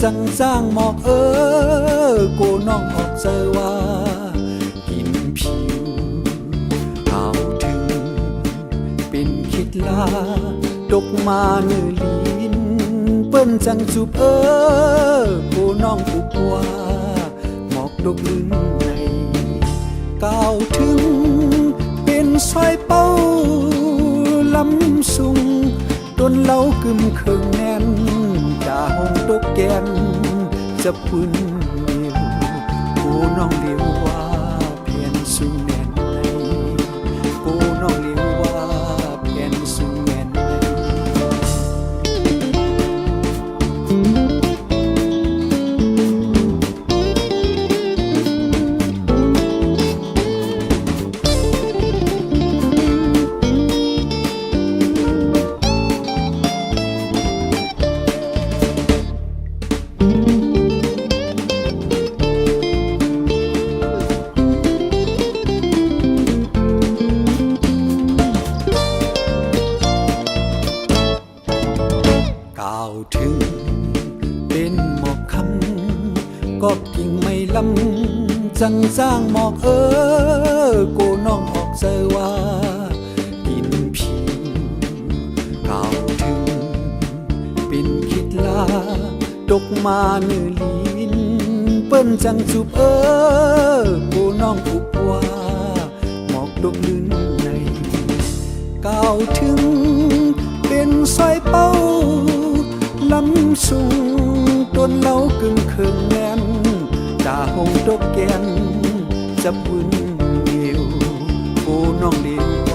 จังจ้างหมอกโกน้องออกเจอว่ากินผิวเอาถึงเป็นคิดลาดกมาเนื้อลิ้นเปิ้นจังจูบโกน้องอุบว่าหมอกดกลื่นในก้าวถึงเป็นซอยเป้าลำสุงต้นเล้ากึมเคิงแน่นดาหงตกแกนจะพื้นเดียวโกน้องเลียวว่าเพียนสูงแน่นในโกน้องเลียวว่าเพียนสูงแน่นในก้าวถึงเป็นหมอกคำก็กิ่งไม่ลำจังจ้างหมอกโกน้องออกเจอว่ากินผิวก้าวถึงเป็นคิดลาดกมาเนื้อลิ้นเปิ้นจังจูบโกน้องอุบว่าหมอกดกลื่นในก้าวถึงเป็นสายเป้าลำสูงต้นเล้ากึ่งเคิงแน่นดาหงตกแกนจะพื้นเดียวโกน้องเลียว